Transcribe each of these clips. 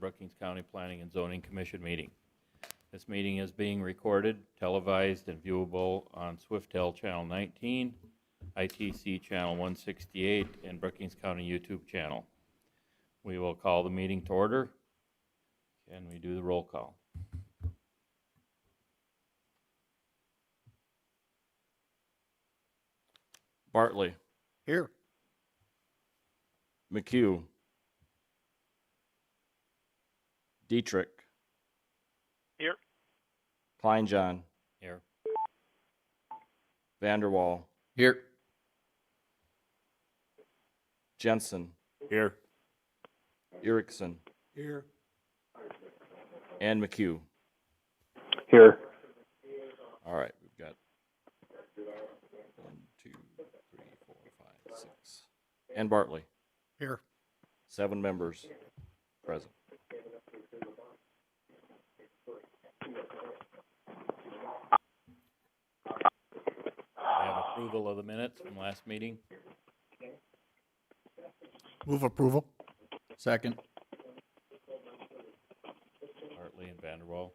Brookings County Planning and Zoning Commission meeting. This meeting is being recorded, televised, and viewable on Swiftel Channel 19, ITC Channel 168, and Brookings County YouTube channel. We will call the meeting to order. Can we do the roll call? Bartley. Here. McHugh. Dietrich. Here. Kleinjohn. Here. Vanderwall. Here. Jensen. Here. Erickson. Here. And McHugh. Here. All right, we've got 1, 2, 3, 4, 5, 6. And Bartley. Here. 7 members present. I have approval of the minutes from last meeting. Move approval. Second. Hartley and Vanderwall.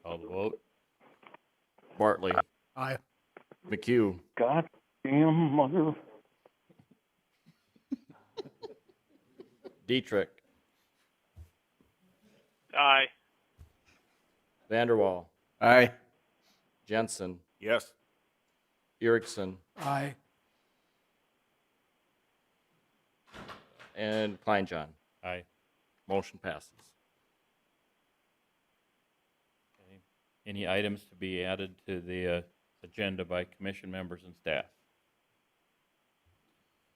Call the vote. Bartley. Aye. McHugh. God damn mother. Dietrich. Aye. Vanderwall. Aye. Jensen. Yes. Erickson. Aye. And Kleinjohn. Aye. Motion passes. Okay. Any items to be added to the agenda by commission members and staff?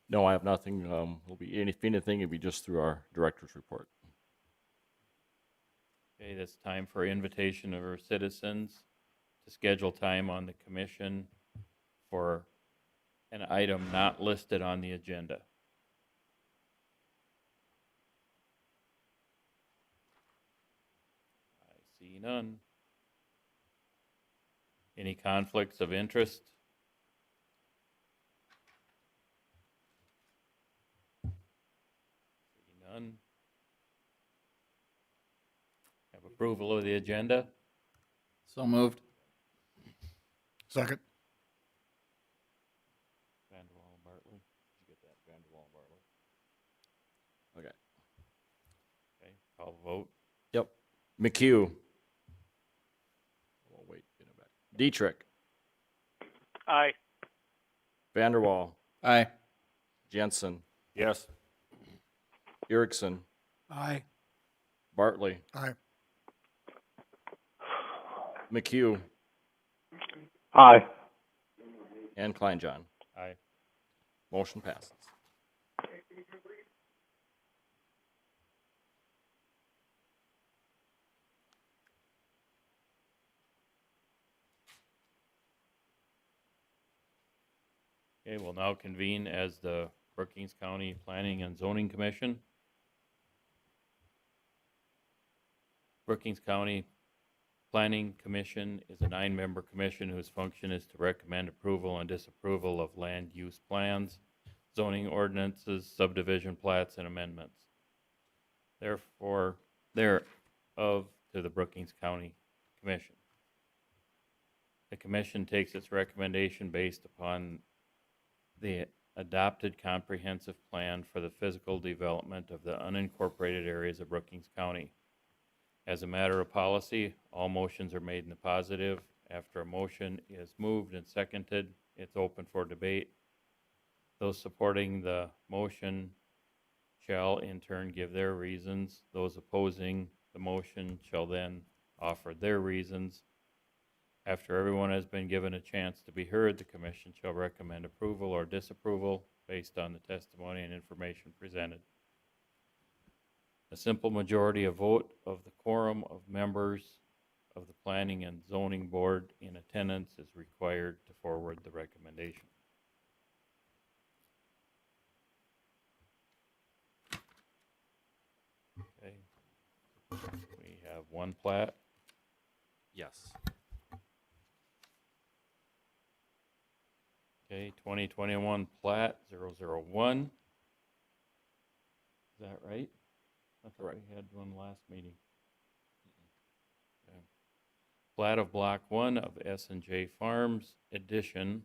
No, I have nothing. Will be anything, it'll be just through our director's report. Okay, it's time for invitation of our citizens to schedule time on the commission for an item not listed on the agenda. I see none. Any conflicts of interest? See none. Have approval of the agenda? So moved. Second. Vanderwall and Bartley. Did you get that? Vanderwall and Bartley. Okay. Okay, call the vote. Yep. McHugh. Oh, wait, get it back. Dietrich. Aye. Vanderwall. Aye. Jensen. Yes. Erickson. Aye. Bartley. Aye. McHugh. Aye. And Kleinjohn. Aye. Motion passes. Okay, we'll now convene as the Brookings County Planning and Zoning Commission. Brookings County Planning Commission is a 9-member commission whose function is to recommend approval and disapproval of land use plans, zoning ordinances, subdivision plats, and amendments. Therefore, thereof to the Brookings County Commission. The commission takes its recommendation based upon the adopted comprehensive plan for the physical development of the unincorporated areas of Brookings County. As a matter of policy, all motions are made in the positive. After a motion is moved and seconded, it's open for debate. Those supporting the motion shall in turn give their reasons. Those opposing the motion shall then offer their reasons. After everyone has been given a chance to be heard, the commission shall recommend approval or disapproval based on the testimony and information presented. A simple majority of vote of the quorum of members of the Planning and Zoning Board in attendance is required to forward the recommendation. Okay. We have one plat. Yes. Okay, 2021 plat 001. that right? I thought Correct. we had one last meeting. Okay. Plat of Block 1 of S&J Farms Edition,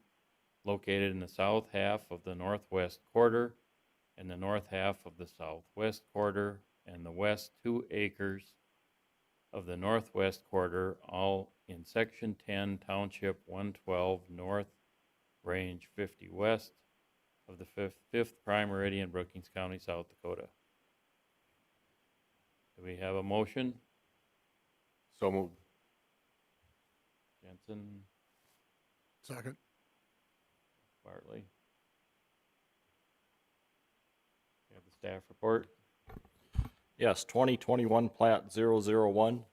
located in the south half of the northwest quarter and the north half of the southwest quarter and the west 2 acres of the northwest quarter, all in Section 10, Township 112 North, Range 50 West of the 5th Prime Meridian, Brookings County, South Dakota. Do we have a motion? So moved. Jensen, Second. Bartley. We have the staff report. Yes, 2021 Plat 001.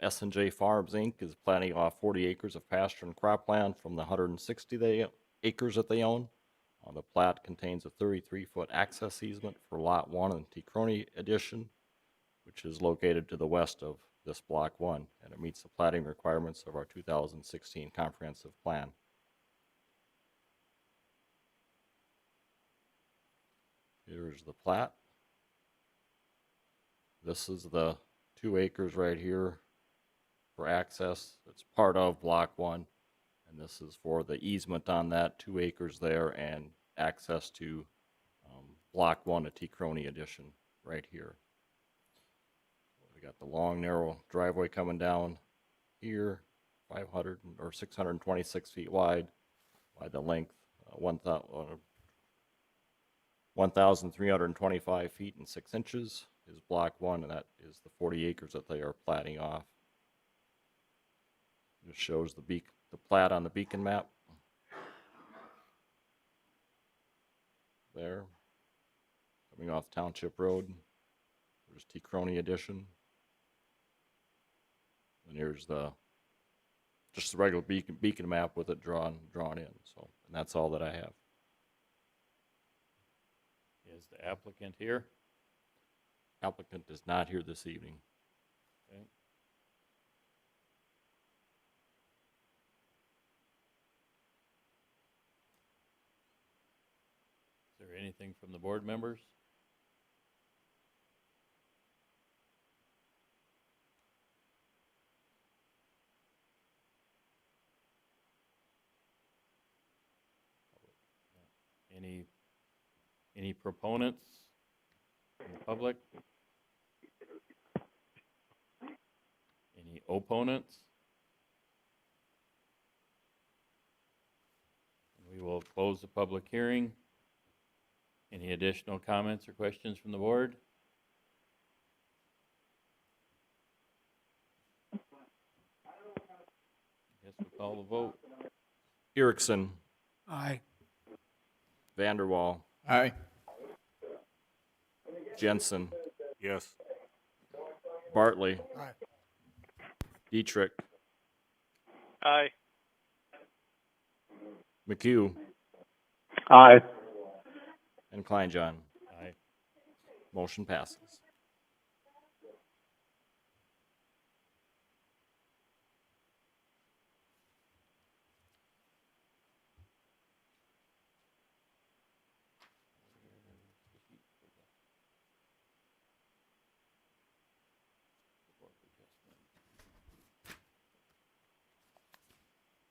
S&J Farms, Inc. is planning off 40 acres of pasture and cropland from the 160 acres that they own. The plat contains a 33-foot access easement for Lot 1 in Ticrony Edition, which is located to the west of this Block 1, and it meets the platting requirements of our 2016 comprehensive plan. Here's the plat. This is the 2 acres right here for access. It's part of Block 1, and this is for the easement on that 2 acres there and access to Block 1 of Ticrony Edition right here. We got the long, narrow driveway coming down here, 500 or 626 feet wide by the length, 1,325 feet and 6 inches is Block 1, and that is the 40 acres that they are platting off. Just shows the plat on the beacon map. There, coming off Township Road. There's Ticrony Edition. And here's just the regular beacon map with it drawn in. So, and that's all that I have. Is the applicant here? Applicant is not here this evening. Okay. Is there anything from the board members? Any proponents in the public? Any opponents? We will close the public hearing. Any additional comments or questions from the board? I guess we call the vote. Erickson, Aye. Vanderwall, Aye. Jensen, Yes. Bartley, Aye. Dietrich, Aye. McHugh, Aye. and Kleinjohn. Aye. Motion passes.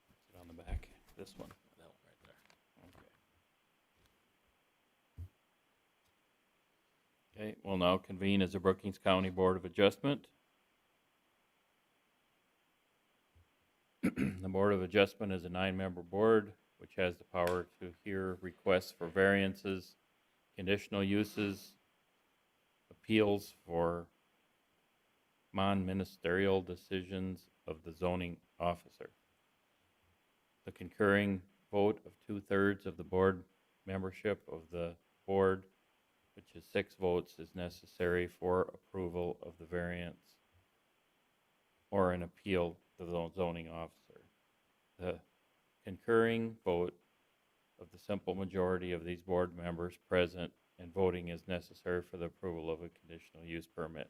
Is it on the back? This one? That one right there. Okay. Okay, we'll now convene as the Brookings County Board of Adjustment. The Board of Adjustment is a 9-member board which has the power to hear requests for variances, conditional uses, appeals for non-ministerial decisions of the zoning officer. The concurring vote of 2/3 of the board membership of the board, which is 6 votes, is necessary for approval of the variance or an appeal to the zoning officer. The concurring vote of the simple majority of these board members present and voting is necessary for the approval of a conditional use permit.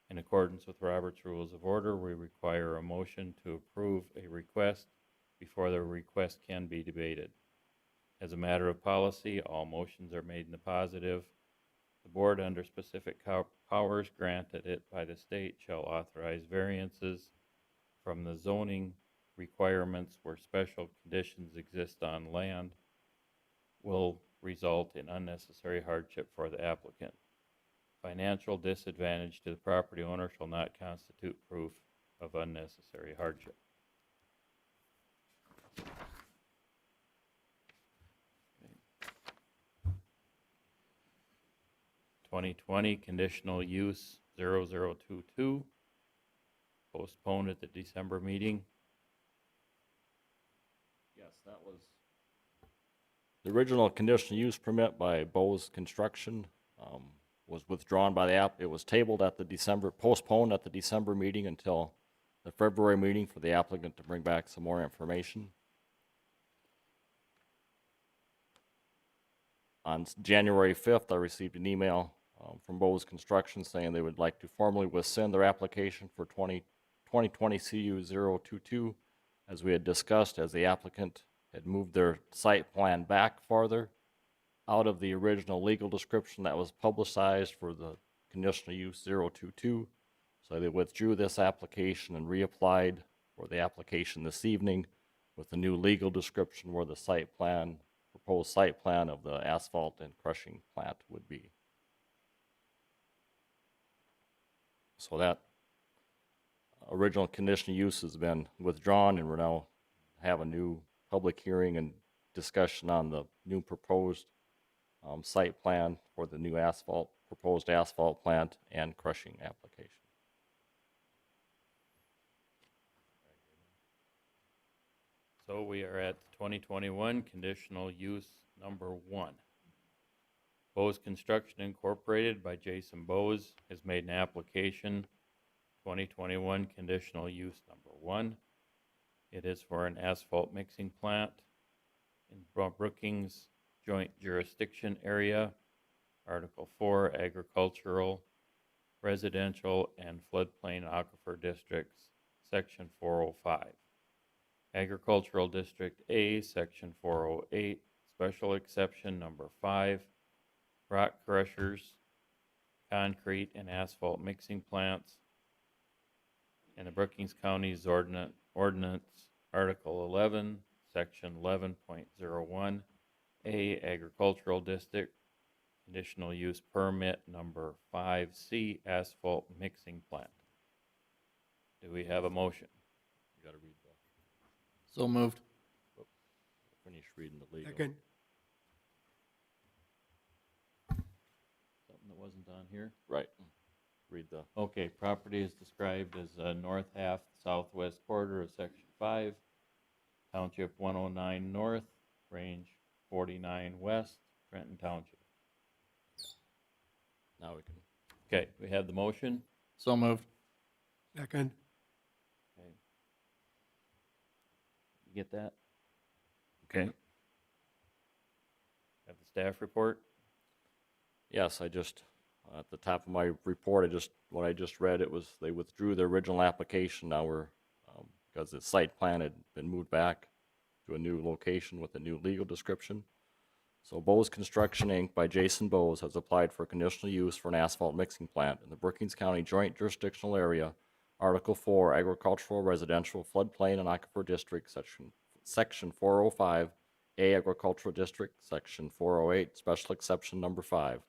In accordance with Robert's Rules of Order, we require a motion to approve a request before the request can be debated. As a matter of policy, all motions are made in the positive The board, under specific powers granted it by the state, shall authorize variances from the zoning requirements where special conditions exist on land will result in unnecessary hardship for the applicant. Financial disadvantage to the property owner shall not constitute proof of unnecessary hardship. Okay. 2020 conditional use 0022, postponed at the December meeting. Yes, that was the original conditional use permit by Bose Construction was withdrawn by the app. It was tabled at the postponed at the December meeting until the February meeting for the applicant to bring back some more information. On January 5th, I received an email from Bose Construction saying they would like to formally rescind their application for 2020 CU 022, as we had discussed, as the applicant had moved their site plan back farther out of the original legal description that was publicized for the conditional use 022. So they withdrew this application and reapplied for the application this evening with the new legal description where the site plan, proposed site plan of the asphalt and crushing plant would be. So that original conditional use has been withdrawn, and we're now have a new public hearing and discussion on the new proposed site plan for the new proposed asphalt plant and crushing application. So we are at 2021 conditional use number 1. Bose Construction Incorporated by Jason Bose has made an application, 2021 conditional use number 1. It is for an asphalt mixing plant in Brookings Joint Jurisdiction Area, Article 4, Agricultural, Residential, and Floodplain Aquifer Districts, Section 405. Agricultural District A, Section 408, Special Exception Number 5, rock crushers, concrete and asphalt mixing plants, and the Brookings County's Ordinance, Article 11, Section 11.01, A, Agricultural District, Conditional Use Permit Number 5C, Asphalt Mixing Plant. Do we have a motion? You got to read the. So moved. Finish reading the legal. Second. Something that wasn't on here? Right. Read the. Okay, property is described as north half, southwest quarter of Section 5, Township 109 North, Range 49 West, Trenton Township. Now we can. Okay, we have the motion. So moved. Second. Okay. You get that? Okay. Have the staff report? Yes, I just, at the top of my report, what I just read, it was, they withdrew their original application. Now we're, because the site plan had been moved back to a new location with a new legal description. So Bose Construction, Inc. by Jason Bose has applied for conditional use for an asphalt mixing plant in the Brookings County Joint Jurisdictional Area, Article 4, Agricultural, Residential, Floodplain, and Aquifer District, Section 405, A, Agricultural District, Section 408, Special Exception Number 5.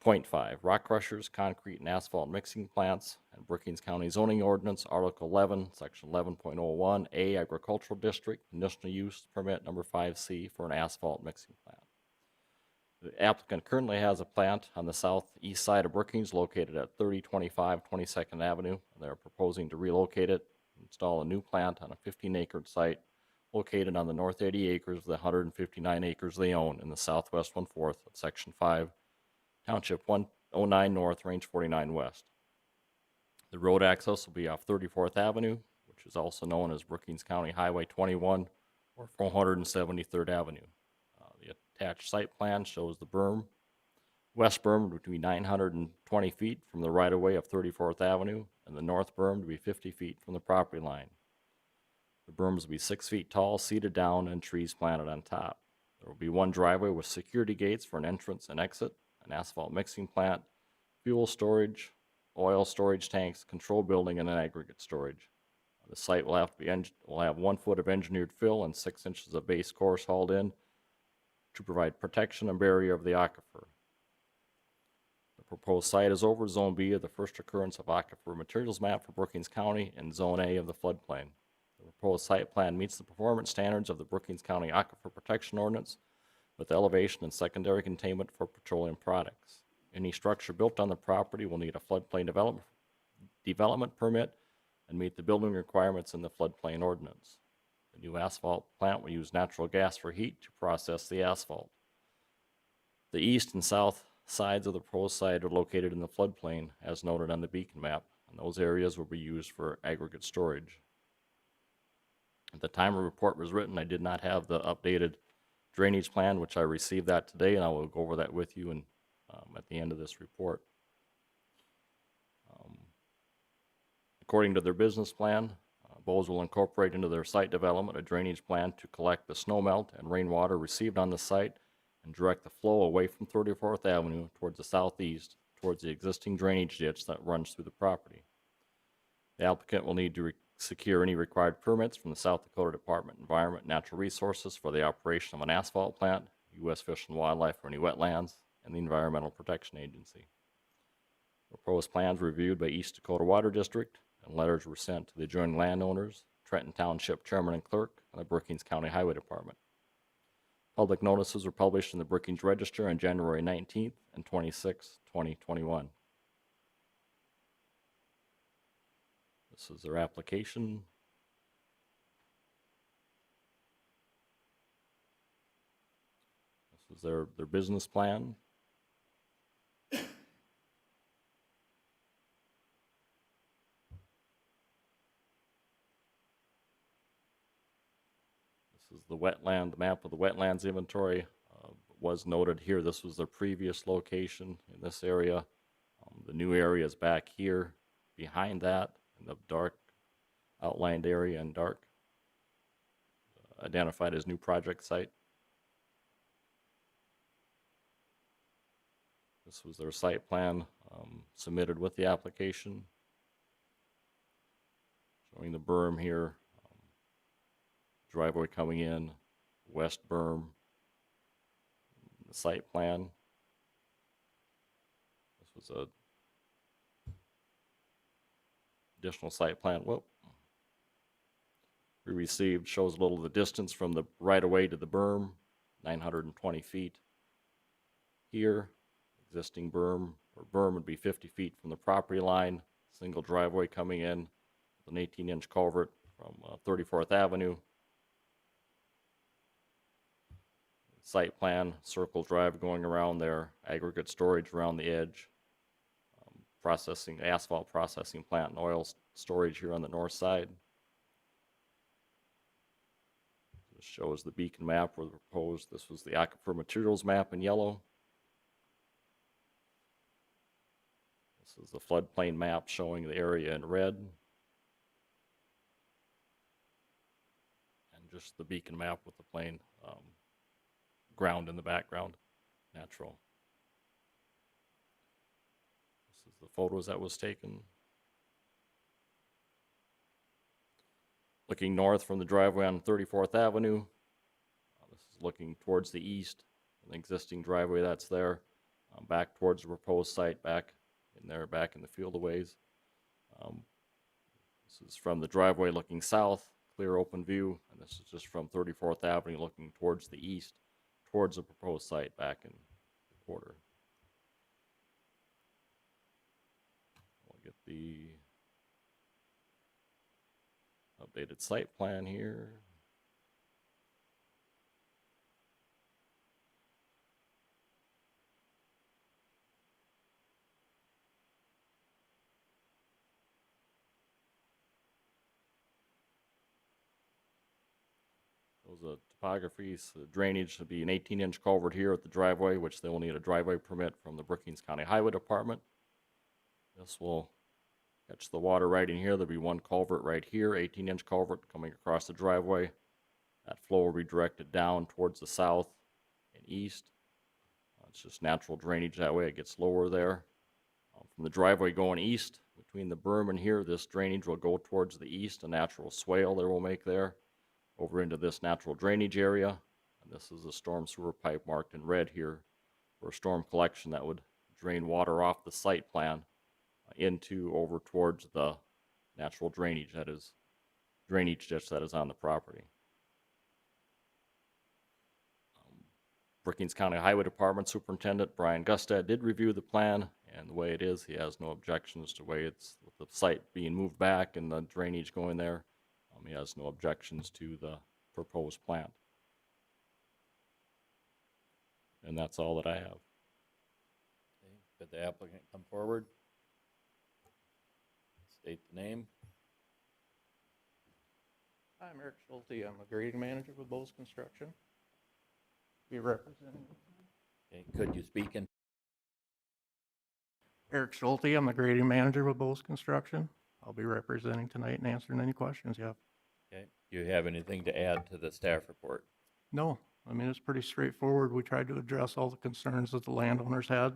Point 5, rock crushers, concrete and asphalt mixing plants, and Brookings County Zoning Ordinance, Article 11, Section 11.01, A, Agricultural District, Conditional Use Permit Number 5C for an asphalt mixing plant. The applicant currently has a plant on the southeast side of Brookings located at 3025 22nd Avenue. They're proposing to relocate it, install a new plant on a 15-acre site located on the north 80 acres of the 159 acres they own in the southwest 1/4 of Section 5, Township 109 North, Range 49 West. The road access will be off 34th Avenue, which is also known as Brookings County Highway 21 or 473rd Avenue. The attached site plan shows the berm, west berm to be 920 feet from the right-of-way of 34th Avenue, and the north berm to be 50 feet from the property line. The berms will be 6 feet tall, seeded down, and trees planted on top. There will be one driveway with security gates for an entrance and exit, an asphalt mixing plant, fuel storage, oil storage tanks, control building, and an aggregate storage. The site will have 1 foot of engineered fill and 6 inches of base course hauled in to provide protection and barrier of the aquifer. The proposed site is over Zone B of the first occurrence of aquifer materials map for Brookings County and Zone A of the floodplain. The proposed site plan meets the performance standards of the Brookings County Aquifer Protection Ordinance with elevation and secondary containment for petroleum products. Any structure built on the property will need a floodplain development permit and meet the building requirements in the floodplain ordinance. The new asphalt plant will use natural gas for heat to process the asphalt. The east and south sides of the proposed site are located in the floodplain as noted on the beacon map, and those areas will be used for aggregate storage. At the time a report was written, I did not have the updated drainage plan, which I received that today, and I will go over that with you at the end of this report. According to their business plan, Bose will incorporate into their site development a drainage plan to collect the snowmelt and rainwater received on the site and direct the flow away from 34th Avenue towards the southeast, towards the existing drainage ditch that runs through the property. The applicant will need to secure any required permits from the South Dakota Department of Environment and Natural Resources for the operation of an asphalt plant, U.S. Fish and Wildlife for any wetlands, and the Environmental Protection Agency. Proposed plans reviewed by East Dakota Water District, and letters were sent to the adjoining landowners, Trenton Township Chairman and Clerk, and the Brookings County Highway Department. Public notices were published in the Brookings Register on January 19th and 26th, 2021. This is their application. This is their business plan. This is the map of the wetlands inventory. Was noted here, this was the previous location in this area. The new area is back here behind that in the dark outlined area in dark, identified as new project site. This was their site plan submitted with the application, showing the berm here, driveway coming in, west berm, the site plan. This was a additional site plan. We received, shows a little of the distance from the right of way to the berm, 920 feet. Here, existing berm, or berm would be 50 feet from the property line, single driveway coming in with an 18-inch culvert from 34th Avenue. Site plan, circle drive going around there, aggregate storage around the edge, processing, asphalt processing plant and oil storage here on the north side. This shows the beacon map where the proposed, this was the aquifer materials map in yellow. This is the floodplain map showing the area in red. And just the beacon map with the plain ground in the background, natural. This is the photos that was taken. Looking north from the driveway on 34th Avenue. This is looking towards the east, an existing driveway that's there, back towards the proposed site, back in there, back in the field a ways. This is from the driveway looking south, clear open view, and this is just from 34th Avenue looking towards the east, towards the proposed site back in the quarter. We'll get the updated site plan here. The topography, so the drainage would be an 18-inch culvert here at the driveway, which they will need a driveway permit from the Brookings County Highway Department. This will catch the water right in here. There'll be one culvert right here, 18-inch culvert coming across the driveway. That flow will be directed down towards the south and east. It's just natural drainage that way. It gets lower there. From the driveway going east, between the berm and here, this drainage will go towards the east, a natural swale there will make there, over into this natural drainage area. And this is a storm sewer pipe marked in red here for storm collection that would drain water off the site plan into over towards the natural drainage drainage ditch that is on the property. Brookings County Highway Department Superintendent Brian Gustad did review the plan, and the way it is, he has no objections to the way it's, with the site being moved back and the drainage going there. He has no objections to the proposed plan. And that's all that I have. Okay, could the applicant come forward? State the name. I'm Eric Schulte. I'm a grading manager with Bose Construction. Be representing. Okay, could you speak in? Eric Schulte. I'm the grading manager with Bose Construction. I'll be representing tonight and answering any questions you have. Okay, do you have anything to add to the staff report? No, I mean, it's pretty straightforward. We tried to address all the concerns that the landowners had,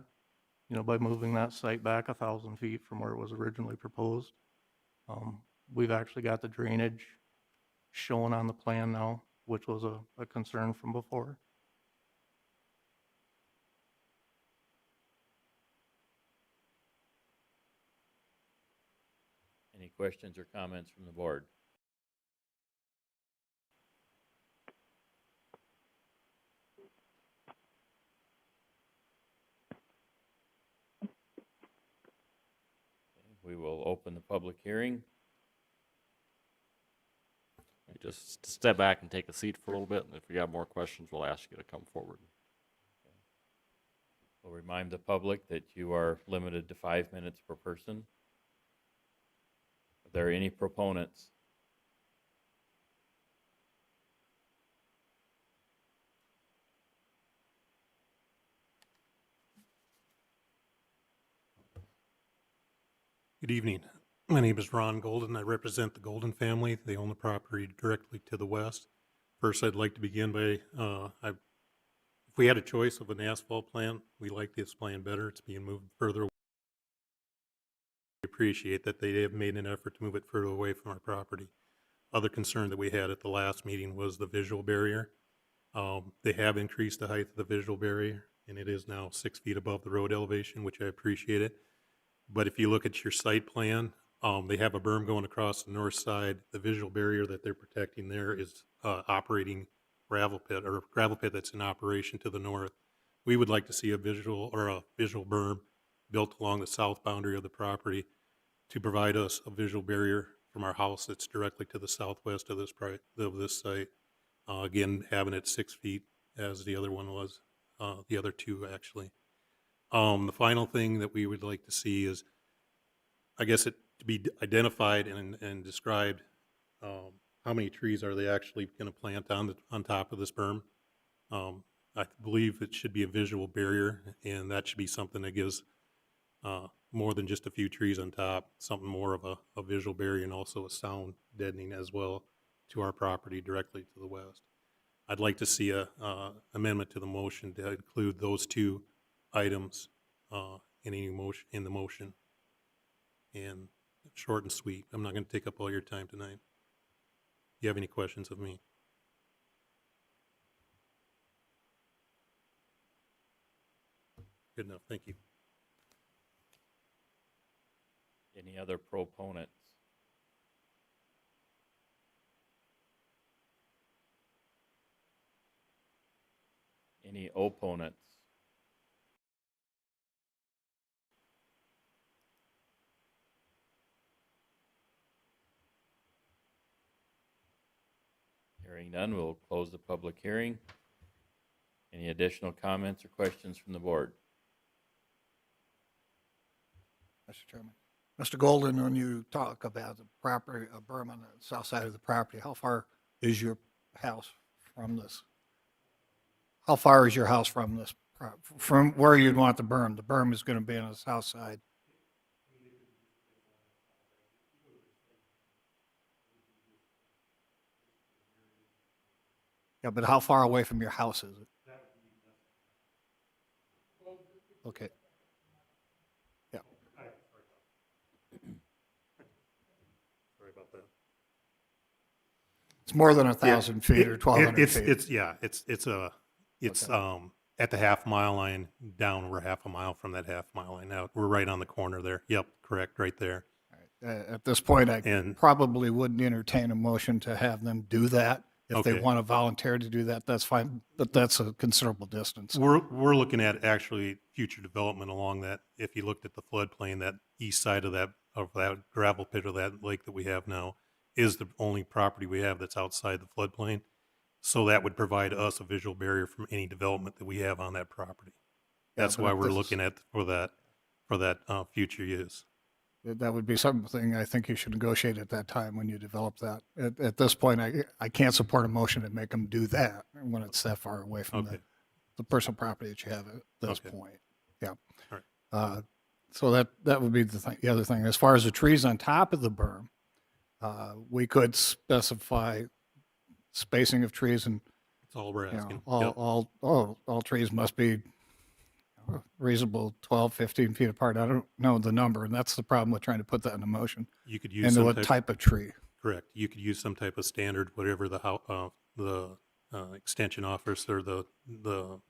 by moving that site back 1,000 feet from where it was originally proposed. We've actually got the drainage shown on the plan now, which was a concern from before. Any questions or comments from the board? Okay, we will open the public hearing. You just step back and take a seat for a little bit, and if we got more questions, we'll ask you to come forward. We'll remind the public that you are limited to 5 minutes per person. Are there any proponents? Good evening. My name is Ron Golden. I represent the Golden family. They own the property directly to the west. First, I'd like to begin by, if we had a choice of an asphalt plant, we like this plan better. It's being moved further away. We appreciate that they have made an effort to move it further away from our property. Other concern that we had at the last meeting was the visual barrier. They have increased the height of the visual barrier, and it is now 6 feet above the road elevation, which I appreciate it. But if you look at your site plan, they have a berm going across the north side. The visual barrier that they're protecting there is operating gravel pit that's in operation to the north. We would like to see a visual berm built along the south boundary of the property to provide us a visual barrier from our house that's directly to the southwest of this site. Again, having it 6 feet as the other one was, the other two actually. The final thing that we would like to see is, I guess, it to be identified and described, how many trees are they actually going to plant on top of this berm. I believe it should be a visual barrier, and that should be something that gives more than just a few trees on top, something more of a visual barrier and also a sound deadening as well to our property directly to the west. I'd like to see a amendment to the motion to include those two items in the motion. And short and sweet. I'm not going to take up all your time tonight. Do you have any questions of me? Good enough. Thank you. Any other proponents? Any opponents? Hearing none, we'll close the public hearing. Any additional comments or questions from the board? Mr. Chairman. Mr. Golden, when you talk about the property, a berm on the south side of the property, how far is your house from this? How far is your house from this, from where you'd want the berm? The berm is going to be on the south side. Yeah, but how far away from your house is it? Okay. Yeah. Sorry about that. It's more than Yeah, 1,000 feet or 1,200 feet. It's Okay. at the half mile line down. We're half a mile from that half mile line out. We're right on the corner there. Yep, correct, right there. At this point, I And- probably wouldn't entertain a motion to have them do that. If they Okay. want to volunteer to do that, that's fine, but that's a considerable distance. We're looking at actually future development along that. If you looked at the floodplain, that east side of that gravel pit of that lake that we have now is the only property we have that's outside the floodplain. So that would provide us a visual barrier from any development that we have on that property. Yeah, That's but why if we're this is- looking at for that future use. That would be something I think you should negotiate at that time when you develop that. At this point, I can't support a motion to make them do that when it's that far away from Okay. the personal property that you have at this Okay. point. Yeah. All So that would be the other thing. As far as the trees on top of the berm, we could specify spacing of trees and, That's all we're you know, asking. all trees must be reasonable 12, 15 feet apart. I don't know the number, and that's the problem with trying to put that in a motion. You could use And some what type of tree? correct. You could use some type of standard, whatever the extension office or the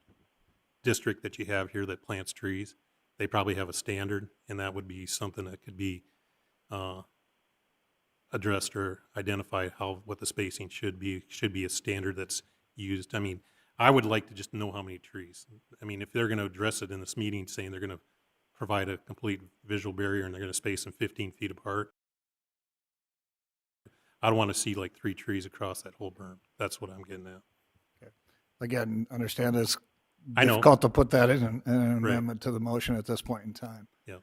district that you have here that plants trees. They probably have a standard, and that would be something that could be addressed or identified what the spacing should be. Should be a standard that's used. I mean, I would like to just know how many trees. I mean, if they're going to address it in this meeting, saying they're going to provide a complete visual barrier and they're going to space them 15 feet apart, I don't want to see like 3 trees across that whole berm. That's what I'm getting at. Again, understand it's I know. difficult to put that in an Right. amendment to the motion at this point in time. Yeah.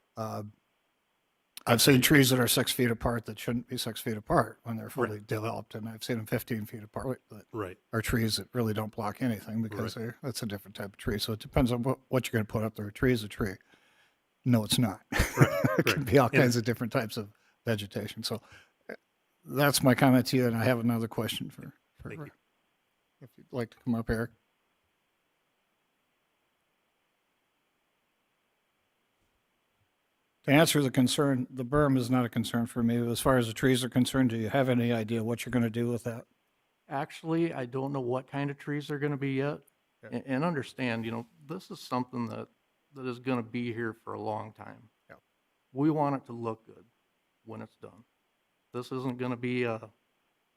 I've seen trees that are 6 feet apart that shouldn't be 6 feet apart when they're fully Right. developed, and I've seen them 15 feet apart that Right. are trees that really don't block anything because that's a different type of tree. So it depends on what you're going to put up there. A tree is a tree. No, it's not. It can be all And- kinds of different types of vegetation. So that's my comment to you, and I have another question for Thank you. if you'd like to come up, Eric. To answer the concern, the berm is not a concern for me. As far as the trees are concerned, do you have any idea what you're going to do with that? Actually, I don't know what kind of trees they're gonna be yet. Yeah. And understand, this is something that is gonna be here for a long time. Yeah. We want it to look good when it's done. This isn't gonna be a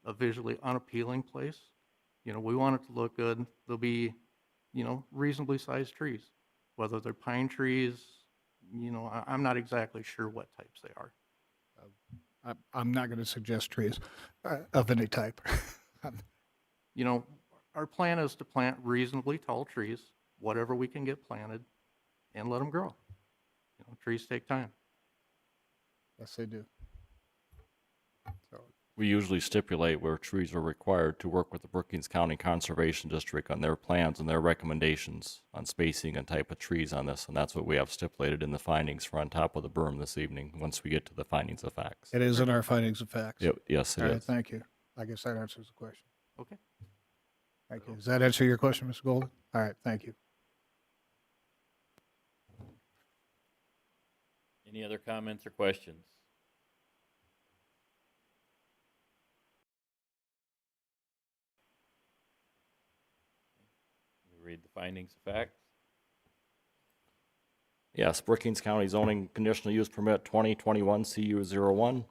visually unappealing place. We want it to look good. There'll be, reasonably sized trees, whether they're pine trees, I'm not exactly sure what types they are. I'm not going to suggest trees of any type. Our plan is to plant reasonably tall trees, whatever we can get planted, and let them grow. Trees take time. Yes, they do. So, We usually stipulate where trees are required to work with the Brookings County Conservation District on their plans and their recommendations on spacing and type of trees on this, and that's what we have stipulated in the findings for on top of the berm this evening, once we get to the findings of facts. it is in our findings of facts. Yep, yes, it All right, is. thank you. I guess that answers the question. Okay. Thank you. Does that answer your question, Mr. Golden? All right, thank you. Any other comments or questions? Let me read the findings of facts. Yes, Brookings County zoning conditional use permit 2021 CU 01.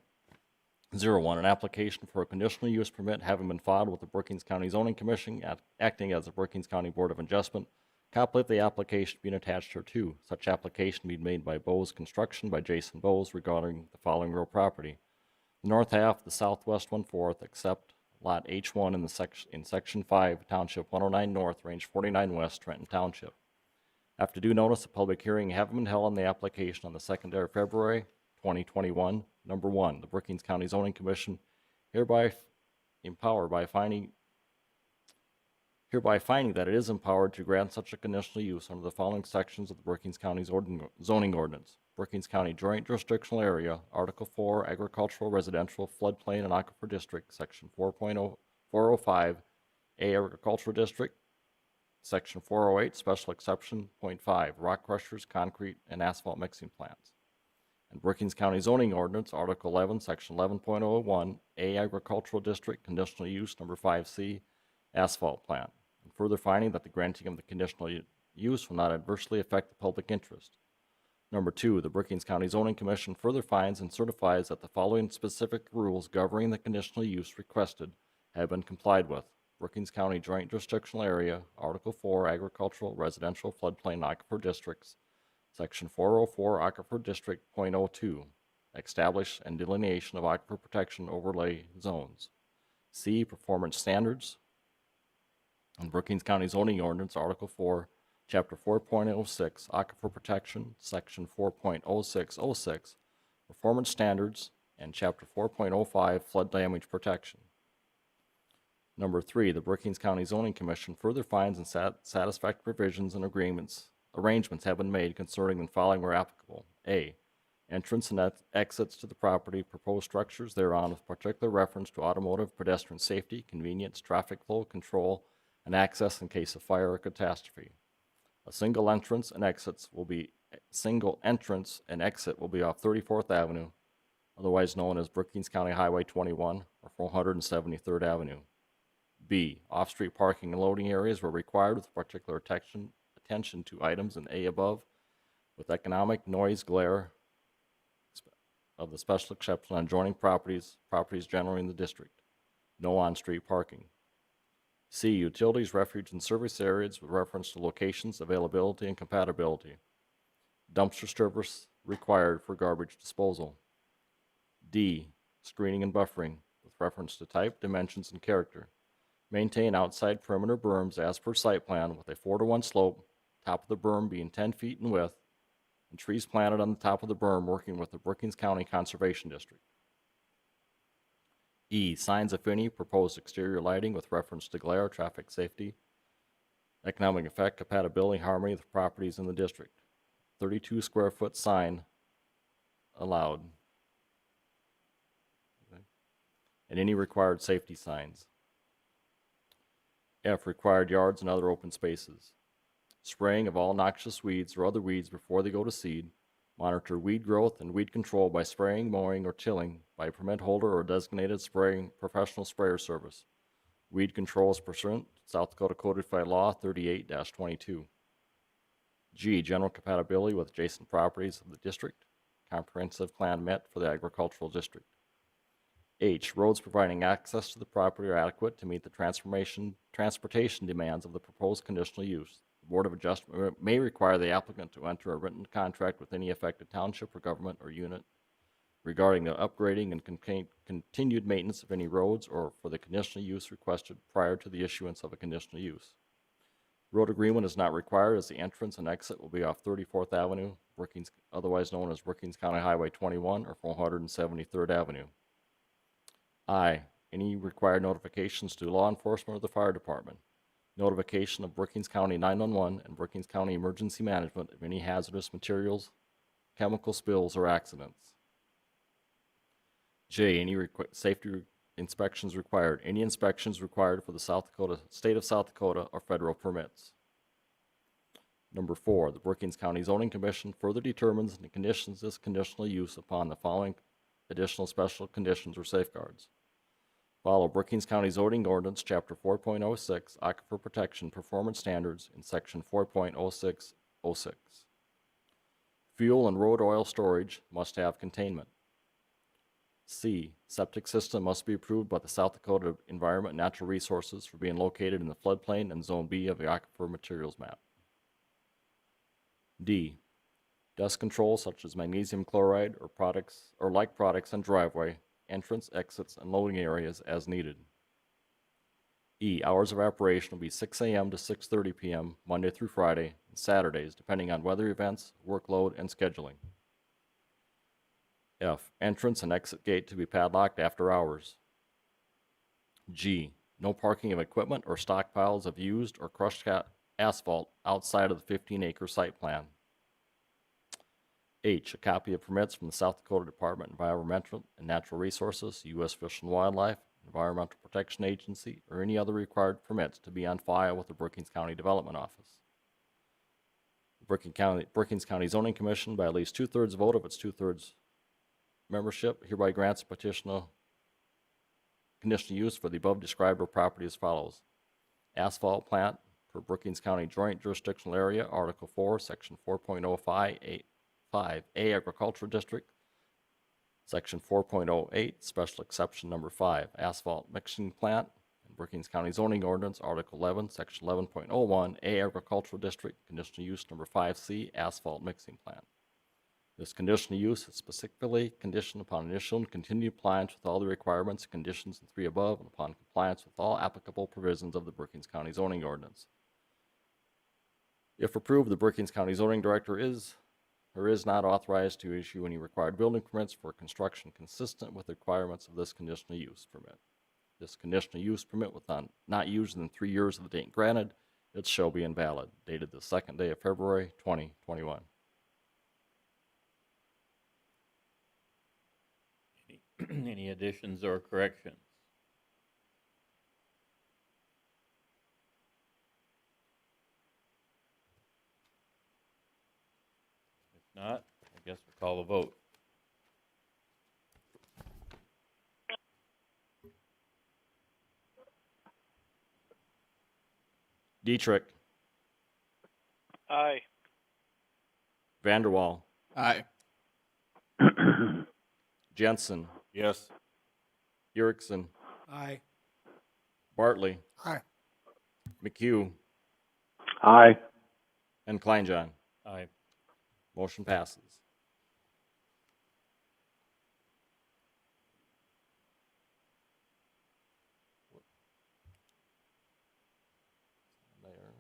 01, an application for a conditional use permit having been filed with the Brookings County Zoning Commission, acting as the Brookings County Board of Adjustment. Copy of the application being attached hereto. Such application being made by Bose Construction by Jason Bose regarding the following real property. The north half, the southwest 1/4, except lot H1 in section 5, township 109 north, range 49 west, Trenton Township. After due notice, a public hearing having been held on the application on the 2nd day of February 2021. Number 1, the Brookings County Zoning Commission hereby finding that it is empowered to grant such a conditional use under the following sections of the Brookings County zoning ordinance. Brookings County Joint Jurisdictional Area, Article 4, Agricultural, Residential, Floodplain, and Aquifer District, Section 4.0405, A Agricultural District, Section 408, special exception, .5, rock crushers, concrete, and asphalt mixing plants. And Brookings County zoning ordinance, Article 11, Section 11.01, A agricultural district, conditional use, number 5C, asphalt plant. And further finding that the granting of the conditional use will not adversely affect the public interest. Number 2, the Brookings County Zoning Commission further finds and certifies that the following specific rules governing the conditional use requested have been complied with. Brookings County Joint Jurisdictional Area, Article 4, Agricultural, Residential, Floodplain, Aquifer Districts, Section 404, Aquifer District, .02, establish and delineation of aquifer protection overlay zones. C, performance standards. And Brookings County Zoning Ordinance, Article 4, Chapter 4.06, Aquifer Protection, Section 4.0606, Performance Standards, and Chapter 4.05, Flood Damage Protection. Number 3, the Brookings County Zoning Commission further finds and satisfactory provisions and arrangements have been made concerning the following where applicable. A, entrance and exits to the property, proposed structures thereon with particular reference to automotive, pedestrian safety, convenience, traffic flow, control, and access in case of fire or catastrophe. A single entrance and exit will be off 34th Avenue, otherwise known as Brookings County Highway 21 or 473rd Avenue. B, off-street parking and loading areas were required with particular attention to items in A above, with economic noise glare of the special exception on adjoining properties generally in the district. No on-street parking. C, utilities, refuge, and service areas with reference to locations, availability, and compatibility. Dumpster service required for garbage disposal. D, screening and buffering with reference to type, dimensions, and character. Maintain outside perimeter berms as per site plan with a 4-to-1 slope, top of the berm being 10 feet in width, and trees planted on the top of the berm working with the Brookings County Conservation District. E, signs if any, proposed exterior lighting with reference to glare, traffic safety, economic effect, compatibility, harmony with properties in the district. 32 square foot sign allowed. Okay. And any required safety signs. F, required yards and other open spaces. Spraying of all noxious weeds or other weeds before they go to seed. Monitor weed growth and weed control by spraying, mowing, or tilling by a permit holder or designated spraying professional sprayer service. Weed control is pursuant to South Dakota Codified Law 38-22. G, general compatibility with adjacent properties of the district. Comprehensive plan met for the agricultural district. H, roads providing access to the property are adequate to meet the transportation demands of the proposed conditional use. The Board of Adjustment may require the applicant to enter a written contract with any affected township or government or unit regarding the upgrading and continued maintenance of any roads or for the conditional use requested prior to the issuance of a conditional use. Road agreement is not required as the entrance and exit will be off 34th Avenue, Brookings, otherwise known as Brookings County Highway 21 or 473rd Avenue. I, any required notifications to law enforcement or the fire department. Notification of Brookings County 911 and Brookings County Emergency Management of any hazardous materials, chemical spills, or accidents. J, any safety inspections required. Any inspections required for the state of South Dakota or federal permits. Number 4, the Brookings County Zoning Commission further determines and conditions this conditional use upon the following additional special conditions or safeguards. Follow Brookings County Zoning Ordinance, Chapter 4.06, Aquifer Protection Performance Standards in Section 4.0606. Fuel and road oil storage must have containment. C, septic system must be approved by the South Dakota Environment and Natural Resources for being located in the floodplain and Zone B of the Aquifer Materials Map. D, dust control such as magnesium chloride or like products on driveway, entrance, exits, and loading areas as needed. E, hours of operation will be 6 a.m. to 6:30 p.m. Monday through Friday and Saturdays depending on weather events, workload, and scheduling. F, entrance and exit gate to be padlocked after hours. G, no parking of equipment or stockpiles of used or crushed asphalt outside of the 15-acre site plan. H, a copy of permits from the South Dakota Department of Environmental and Natural Resources, U.S. Fish and Wildlife, Environmental Protection Agency, or any other required permits to be on file with the Brookings County Development Office. The Brookings County Zoning Commission, by at least 2/3 vote of its 2/3 membership, hereby grants a conditional use for the above described property as follows. Asphalt plant for Brookings County Joint Jurisdictional Area, Article 4, Section 4.05A Agricultural District, Section 4.08, Special Exception Number 5, Asphalt Mixing Plant, and Brookings County Zoning Ordinance, Article 11, Section 11.01A Agricultural District, Conditional Use Number 5C, Asphalt Mixing Plant. This conditional use is specifically conditioned upon initial and continued compliance with all the requirements and conditions in 3 above, and upon compliance with all applicable provisions of the Brookings County Zoning Ordinance. If approved, the Brookings County Zoning Director is or is not authorized to issue any required building permits for construction consistent with the requirements of this conditional use permit. This conditional use permit was not used in 3 years of the date granted, it shall be invalid, dated the 2nd day of February 2021. Any additions or corrections? If not, I guess we'll call a vote. Dietrich, Aye. Vanderwall, Aye. Jensen, Yes. Erickson, Aye. Bartley, Aye. McHugh, Aye. and Kleinjohn. Aye. Motion passes. There.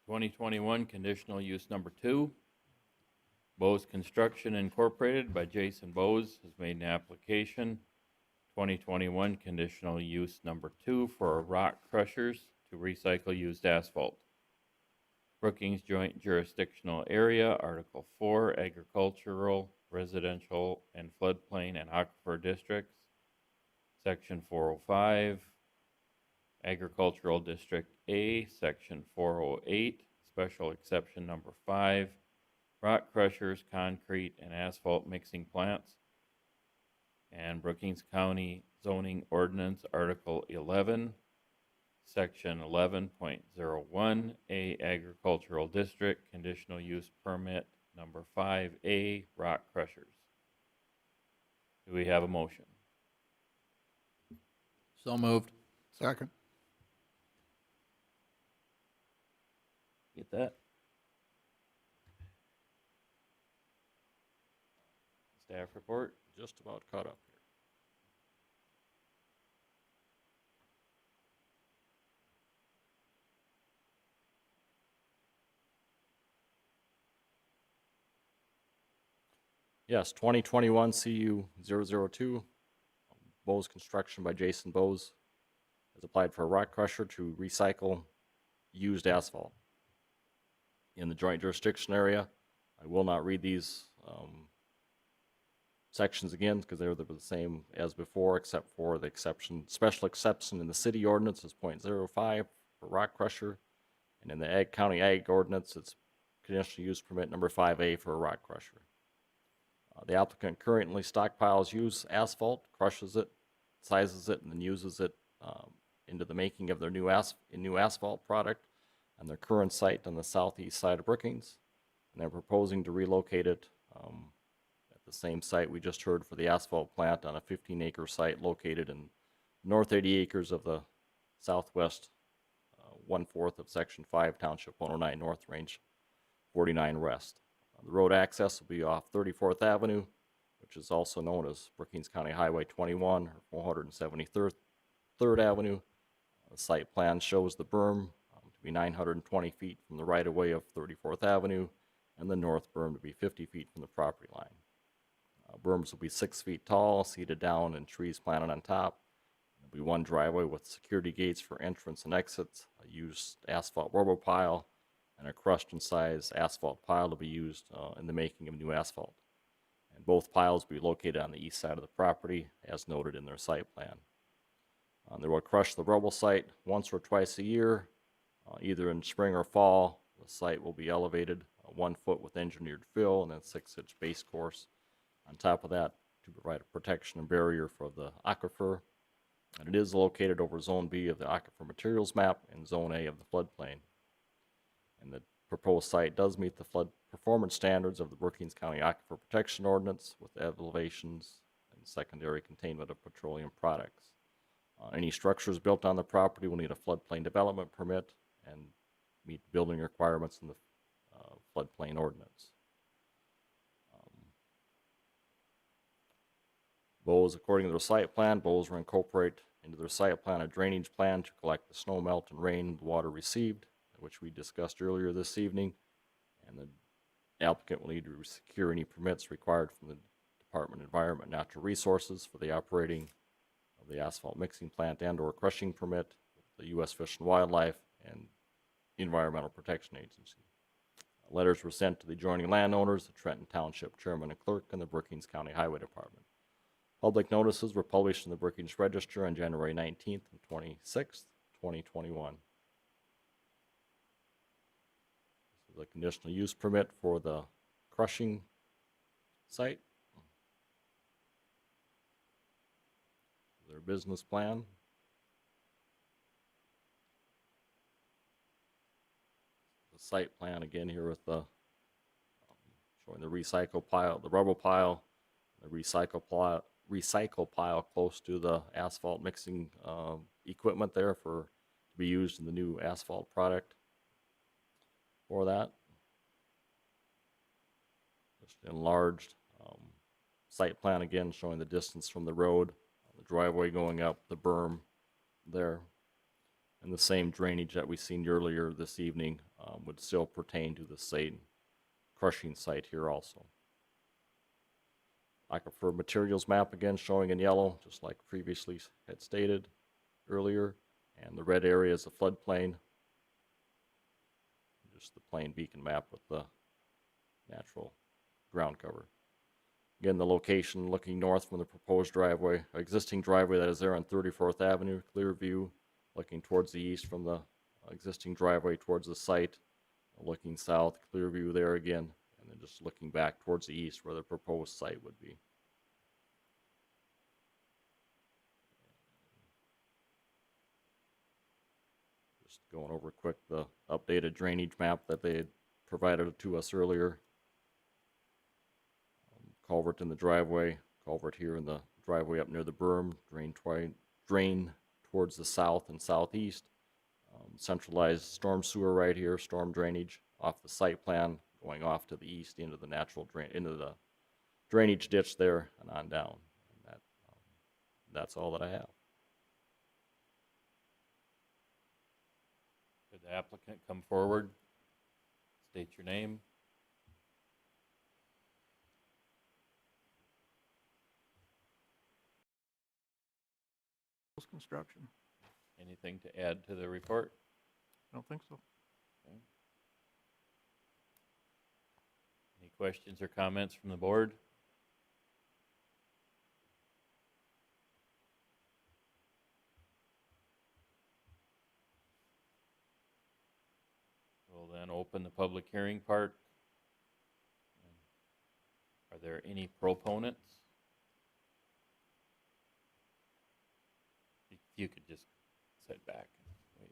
Twenty 2021 conditional use number 2. Bose Construction Incorporated by Jason Bose has made an application. 2021 conditional use number 2 for rock crushers to recycle used asphalt. Brookings Joint Jurisdictional Area, Article 4, Agricultural, Residential, and Floodplain and Aquifer Districts. Section 405, Agricultural District A, Section 408, Special Exception Number 5, rock crushers, concrete, and asphalt mixing plants. And Brookings County Zoning Ordinance, Article 11, Section 11.01A, Agricultural District, Conditional Use Permit Number 5A, rock crushers. Do we have a motion? So moved. Second. Get that? Staff report? Just about caught up here. Yes, 2021 CU 002, Bose Construction by Jason Bose has applied for a rock crusher to recycle used asphalt in the joint jurisdiction area. I will not read these sections again because they're the same as before, except for the special exception in the city ordinance is 0.05 for rock crusher, and in the county ag ordinance, it's conditional use permit number 5A for a rock crusher. The applicant currently stockpiles used asphalt, crushes it, sizes it, and then uses it into the making of their new asphalt product on their current site on the southeast side of Brookings, and they're proposing to relocate it at the same site we just heard for the asphalt plant on a 15-acre site located in north 80 acres of the southwest 1/4 of Section 5, Township 109 North, Range 49 West. The road access will be off 34th Avenue, which is also known as Brookings County Highway 21 or 473rd Avenue. The site plan shows the berm to be 920 feet from the right-of-way of 34th Avenue, and the north berm to be 50 feet from the property line. Berms will be 6 feet tall, seated down, and trees planted on top. There'll be one driveway with security gates for entrance and exits, a used asphalt rubble pile, and a crushed and sized asphalt pile to be used in the making of new asphalt. And both piles will be located on the east side of the property, as noted in their site plan. They will crush the rubble site once or twice a year, either in spring or fall. The site will be elevated 1 foot with engineered fill and then 6-inch base course on top of that to provide a protection and barrier for the aquifer. And it is located over Zone B of the Aquifer Materials Map and Zone A of the floodplain. And the proposed site does meet the flood performance standards of the Brookings County Aquifer Protection Ordinance with elevations and secondary containment of petroleum products. Any structures built on the property will need a floodplain development permit and meet building requirements in the floodplain ordinance. Bows, according to their site plan, Bows will incorporate into their site plan a drainage plan to collect the snow melt and rain water received, which we discussed earlier this evening. And the applicant will need to secure any permits required from the Department of Environment and Natural Resources for the operating of the asphalt mixing plant and/or crushing permit, the U.S. Fish and Wildlife and Environmental Protection Agency. Letters were sent to the adjoining landowners, the Trenton Township Chairman and Clerk, and the Brookings County Highway Department. Public notices were published in the Brookings Register on January 19th and 26th, 2021. This is a conditional use permit for the crushing site. Their business plan. The site plan again here with the showing the recycle pile, the rubble pile, the recycle pile close to the asphalt mixing equipment there to be used in the new asphalt product for that. Just enlarged site plan again showing the distance from the road, the driveway going up, the berm there, and the same drainage that we seen earlier this evening would still pertain to the same crushing site here also. Aquifer materials map again showing in yellow, just like previously had stated earlier, and the red area is the floodplain. Just the plain beacon map with the natural ground cover. Again, the location looking north from the proposed driveway, existing driveway that is there on 34th Avenue, clear view, looking towards the east from the existing driveway towards the site, looking south, clear view there again, and then just looking back towards the east where the proposed site would be. Just going over quick the updated drainage map that they had provided to us earlier. Culvert in the driveway, culvert here in the driveway up near the berm, drain towards the south and southeast. Centralized storm sewer right here, storm drainage off the site plan, going off to the east into the natural drain, into the drainage ditch there and on down. And that's all that I have. Could the applicant come forward, state your name? Construction. Anything to add to the report? I don't think so. Okay. Any questions or comments from the board? We'll then open the public hearing part. Are there any proponents? If you could just sit back and wait.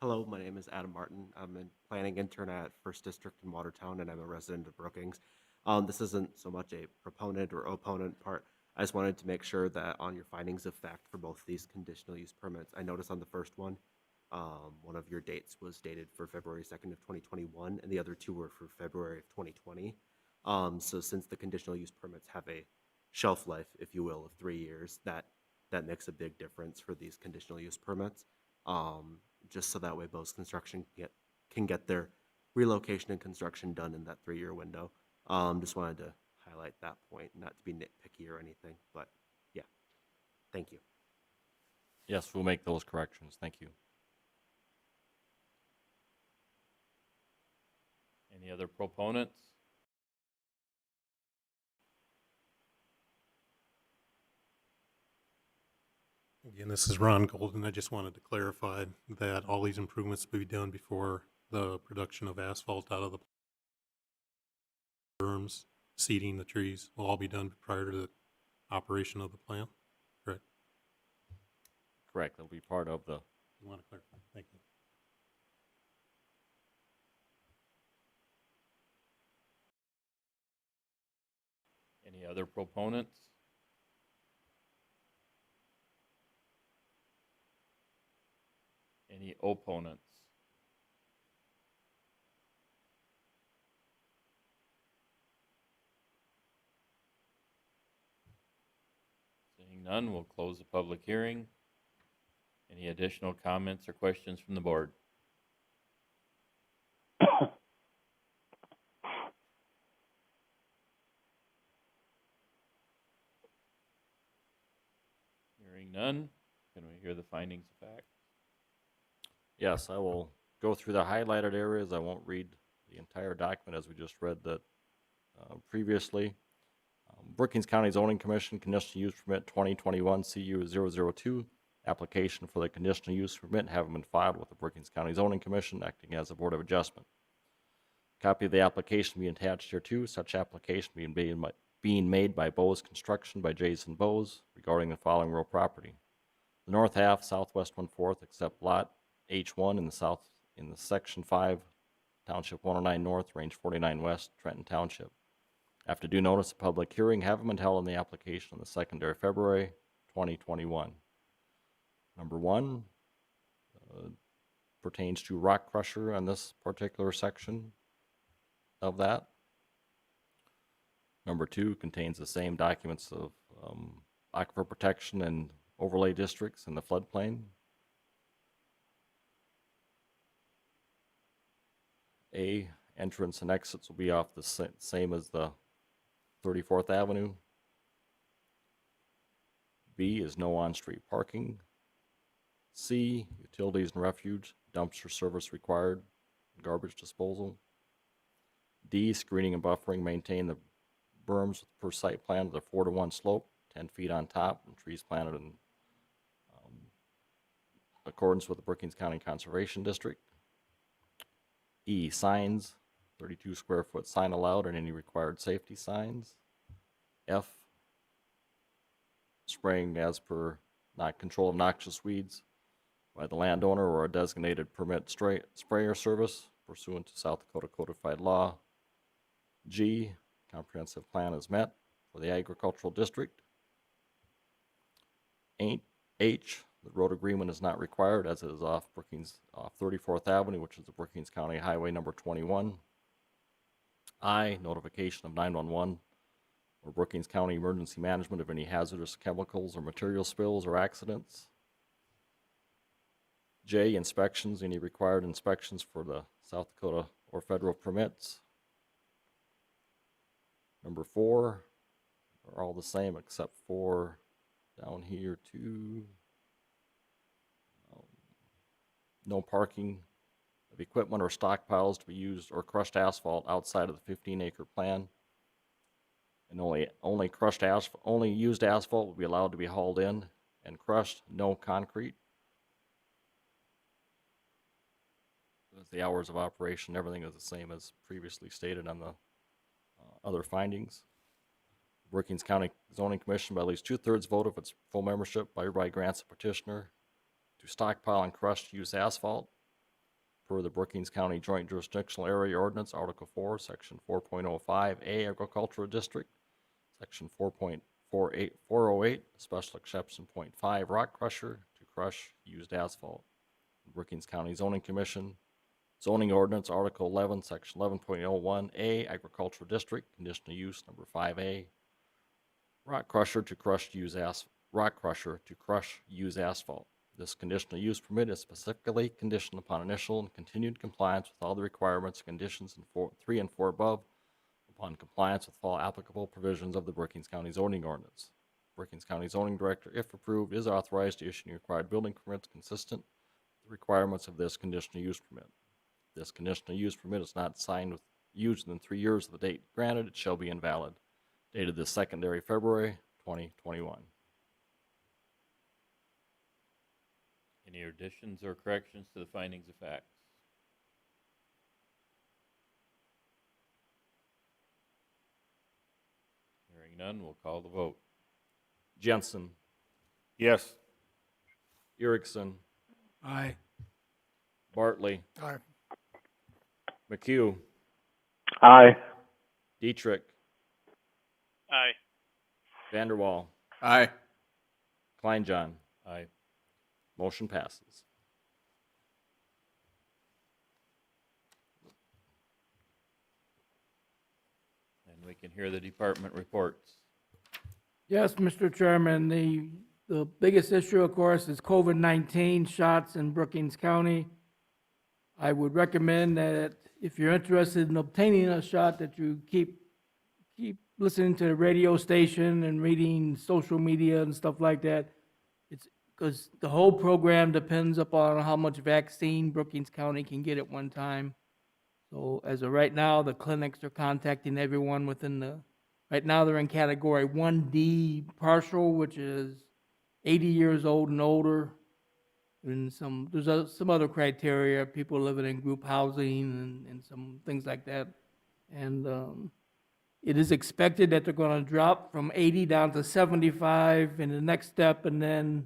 Hello, my name is Adam Martin. I'm a planning intern at First District in Watertown, and I'm a resident of Brookings. This isn't so much a proponent or opponent part. I just wanted to make sure that on your findings of fact for both these conditional use permits, I noticed on the first one of your dates was dated for February 2nd of 2021, and the other two were for February of 2020. So since the conditional use permits have a shelf life, if you will, of 3 years, that that makes a big difference for these conditional use permits. Just so that way Bose Construction can get their relocation and construction done in that 3-year window. Just wanted to highlight that point, not to be nitpicky or anything, but yeah, thank you. Yes, we'll make those corrections. Thank you. Any other proponents? Again, this is Ron Golden. I just wanted to clarify that all these improvements will be done before the production of asphalt out of the berms, seeding the trees will all be done prior to the operation of the plant. Correct. Correct. That'll be part of the, You want to clarify? Thank you. Any other proponents? Any opponents? Seeing none, we'll close the public hearing. Any additional comments or questions from the board? Hearing none, can we hear the findings of fact? yes, I will go through the highlighted areas. I won't read the entire document as we just read that previously. Brookings County Zoning Commission Conditional Use Permit 2021 CU 002. Application for the conditional use permit having been filed with the Brookings County Zoning Commission acting as a Board of Adjustment. Copy of the application being attached here too. Such application being made by Bose Construction by Jason Bose regarding the following real property. The north half, southwest 1/4, except lot H1 in the section 5, Township 109 North, Range 49 West, Trenton Township. After due notice, a public hearing having been held on the application on the 2nd of February 2021. Number 1 pertains to rock crusher on this particular section of that. Number 2 contains the same documents of aquifer protection and overlay districts in the floodplain. A, entrance and exits will be off the same as the 34th Avenue. B is no on-street parking. C, utilities and refuge, dumpster service required, garbage disposal. D, screening and buffering, maintain the berms per site plan with a 4-to-1 slope, 10 feet on top, and trees planted in accordance with the Brookings County Conservation District. E, signs, 32 square foot sign allowed and any required safety signs. F, spraying as per not control of noxious weeds by the landowner or a designated permit sprayer service pursuant to South Dakota codified law. G, comprehensive plan is met for the agricultural district. H, the road agreement is not required as it is off 34th Avenue, which is the Brookings County Highway number 21. I, notification of 911 or Brookings County Emergency Management of any hazardous chemicals or material spills or accidents. J, inspections, any required inspections for the South Dakota or federal permits. Number 4 are all the same except for down here too. No parking of equipment or stockpiles to be used or crushed asphalt outside of the 15-acre plan. And only used asphalt will be allowed to be hauled in and crushed, no concrete. As the hours of operation, everything is the same as previously stated on the other findings. Brookings County Zoning Commission by at least 2/3 vote of its full membership hereby grants a petitioner to stockpile and crush used asphalt per the Brookings County Joint Jurisdictional Area Ordinance, Article 4, Section 4.05A, Agricultural District, Section 4.408, Special Exception .5, Rock Crusher to crush used asphalt. Brookings County Zoning Commission, Zoning Ordinance, Article 11, Section 11.01A, Agricultural District, Conditional Use Number 5A, Rock Crusher to crush used rock crusher to crush used asphalt. This conditional use permit is specifically conditioned upon initial and continued compliance with all the requirements and conditions in 3 and 4 above, upon compliance with all applicable provisions of the Brookings County zoning ordinance. Brookings County zoning director, if approved, is authorized to issue required building permits consistent with the requirements of this conditional use permit. This conditional use permit is not signed with used within 3 years of the date granted, it shall be invalid. Dated this secondary February 2021. Any additions or corrections to the findings of facts? Hearing none, we'll call the vote. Jensen, Yes. Erickson, Aye. Bartley, Aye. McHugh, Aye. Dietrich, Aye. Vanderwall, Aye. Kleinjohn. Aye. Motion passes. And we can hear the department reports. Yes, Mr. Chairman, the biggest issue, of course, is COVID-19 shots in Brookings County. I would recommend that if you're interested in obtaining a shot, that you keep listening to the radio station and reading social media and stuff like that. It's because the whole program depends upon how much vaccine Brookings County can get at one time. So as of right now, the clinics are contacting everyone right now they're in category 1D partial, which is 80 years old and older. And there's some other criteria, people living in group housing and some things like that. And it is expected that they're going to drop from 80 down to 75 in the next step, and then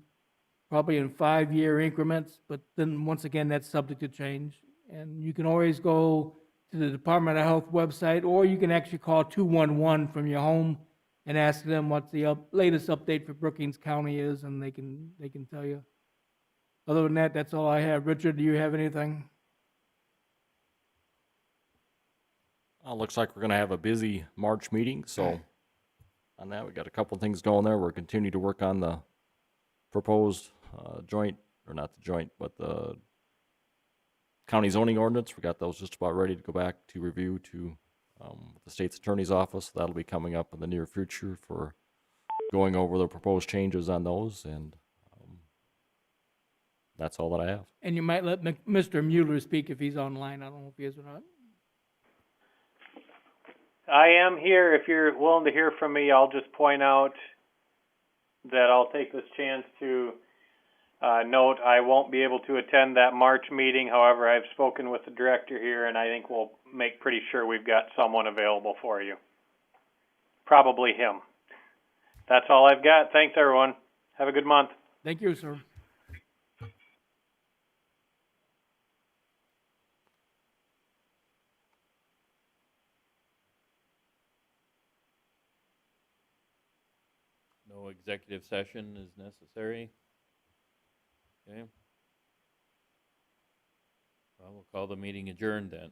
probably in 5-year increments. But then once again, that's subject to change. And you can always go to the Department of Health website, or you can actually call 211 from your home and ask them what the latest update for Brookings County is, and they can tell you. Other than that, that's all I have. Richard, do you have anything? Looks like we're going to have a busy March meeting, so on that, we got a couple things going there. We're continuing to work on the proposed joint, or not the joint, but the county zoning ordinance. We got those just about ready to go back to review to the state's attorney's office. That'll be coming up in the near future for going over the proposed changes on those, and that's all that I have. And you might let Mr. Mueller speak if he's online. I don't know if he is or not. I am here. If you're willing to hear from me, I'll just point out that I'll take this chance to note I won't be able to attend that March meeting. However, I've spoken with the director here, and I think we'll make pretty sure we've got someone available for you. Probably him. That's all I've got. Thanks, everyone. Have a good month. Thank you, sir. No executive session is necessary. Okay. Well, we'll call the meeting adjourned then.